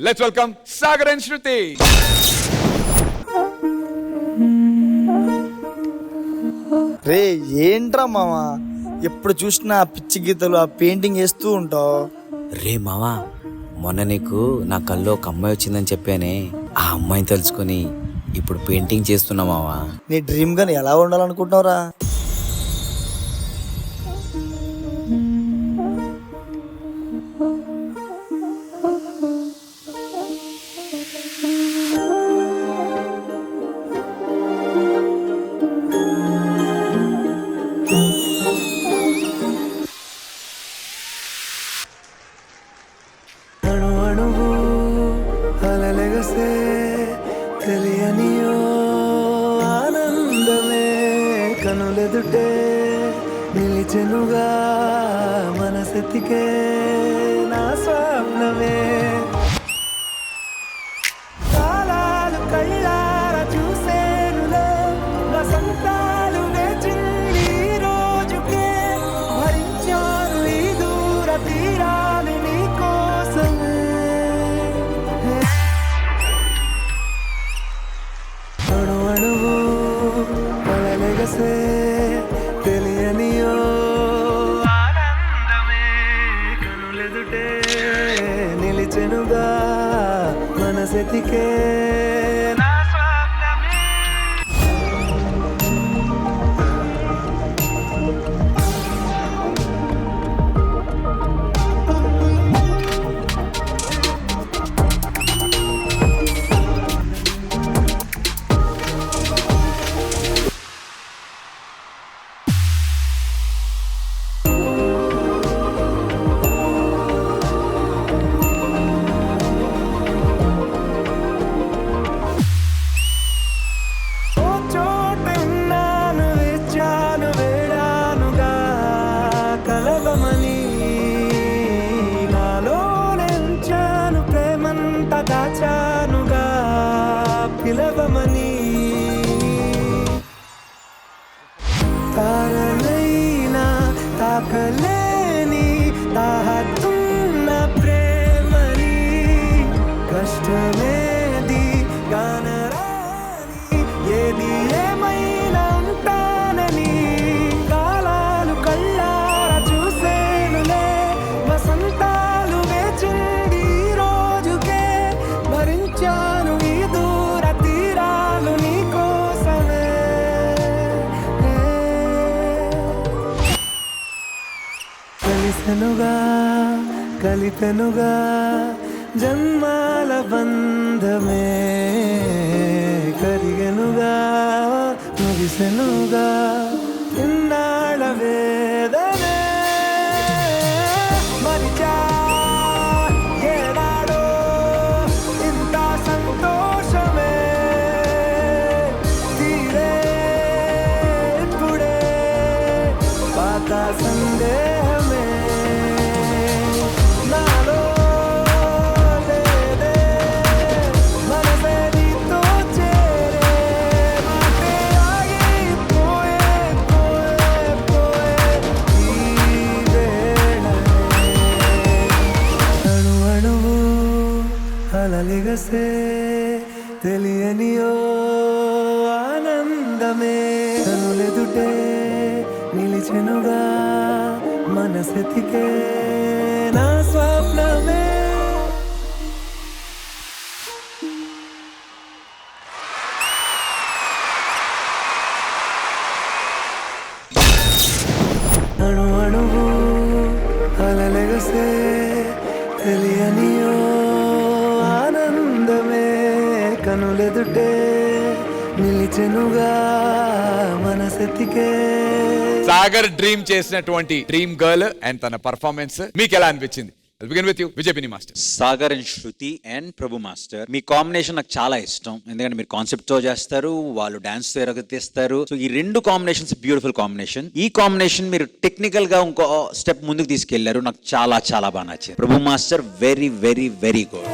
Let's welcome Sagar and శృతి. రే ఏంట్రా మావా ఎప్పుడు చూసినా ఆ పిచ్చి గీతలు ఆ పెయింటింగ్ వేస్తూ ఉంటావు. రే మావా, మొన్న నీకు నా కల్లో ఒక అమ్మాయి వచ్చిందని చెప్పానే, ఆ అమ్మాయిని తెలుసుకొని ఇప్పుడు పెయింటింగ్ చేస్తున్నా మావా. నీ డ్రీమ్ గన్ ఎలా ఉండాలనుకుంటున్నావురా? తెలియనియో ఆనందమే కనులెదుటే నిలిచెనుగా మనసెతికే నా స్వప్నమే. కాలాలు కళ్ళార చూసేనులే వసంతాలు వేచింది రోజుకే భరించాను ఈ దూర తీరాలు నీ కోసమే. తెలియనియో ఆనందమే కనులెదుటే నిలిచెనుగా మనసెతికే నా స్వప్నమే. దాచానుగా పిలవమని తారలైనా తాకలేని తాహతున్న ప్రేమని కష్టమేది కానరాని ఏది ఏమైనా ఉంటానని కాలాలు కళ్ళార చూసేనులే వసంతాలు వేచింది రోజుకే భరించాను ఈ దూర తీరాలు నీ కోసమే. కలిసెనుగా కలిపెనుగా జన్మాల బంధమే కరిగెనుగా ముగిసెనుగా ఇన్నాళ్ళ వేదనే. మరిచా ఏనాడో ఇంత సంతోషమే తీరే ఇప్పుడే పాత సందేహమే నాలో లేదే మనసే నీతో చేరే మాటే ఆగిపోయే పోయే పోయే ఈ వేళనే. అణు అణువు అలలిగసే తెలియనియో ఆనందమే కనులెదుటే నిలిచెనుగా మనసెతికే నా స్వప్నమే. అణు అణువు అలలెగసే తెలియనియో ఆనందమే కనులెదుటే నిలిచెనుగా మనసెతికే. సాగర్ డ్రీమ్ చేసినటువంటి డ్రీమ్ గర్ల్ అండ్ తన పర్ఫార్మెన్స్ మీకు ఎలా అనిపించింది? Begin with you Vijay Bini master. Sagar and Shruti and Prabhu master, మీ కాంబినేషన్ నాకు చాలా ఇష్టం. ఎందుకంటే మీరు కాన్సెప్ట్ తో చేస్తారు, వాళ్ళు డాన్స్ తో ఎరగతీస్తారు. సో ఈ రెండు కాంబినేషన్స్ బ్యూటిఫుల్ కాంబినేషన్. ఈ కాంబినేషన్ మీరు టెక్నికల్ గా ఇంకో స్టెప్ ముందుకు తీసుకెళ్లారు, నాకు చాలా చాలా బాగా నచ్చింది. Prabhu master very very very good.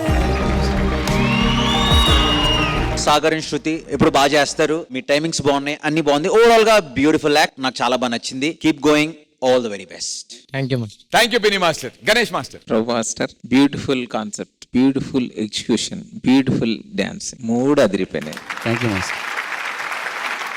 Sagar and Shruti ఇప్పుడు బాగా చేస్తారు, మీ టైమింగ్స్ బాగున్నాయి, అన్ని బాగుంది. ఓవరాల్ గా బ్యూటిఫుల్ యాక్ట్, నాకు చాలా బాగా నచ్చింది. Keep going, all the very best. Thank you master. Thank you Bini master. Ganesh master. Prabhu master, beautiful concept. Beautiful execution, beautiful dance, మూడు అదిరిపోయినాయి. Thank you master.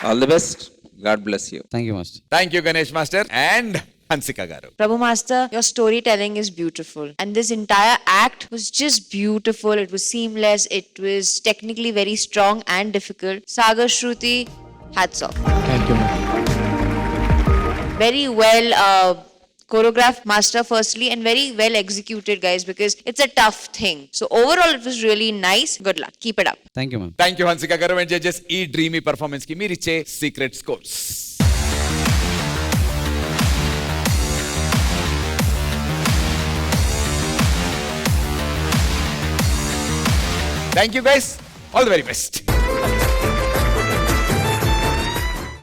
All the best. God bless you. Thank you master. Thank you Ganesh master and Hansika garu. Prabhu Master, your storytelling is beautiful. And this entire act was just beautiful. It was seamless. It was technically very strong and difficult. Sagar, Shruti, hats off. Thank you. Very well choreographed, master, firstly, and very well executed, guys, because it's a tough thing. So overall, it was really nice. Good luck. Keep it up. Thank you ma'am. Thank you Hansika గారు and judges. ఈ dreamy performance కి మీరు ఇచ్చే secret scores. Thank you guys. All the very best.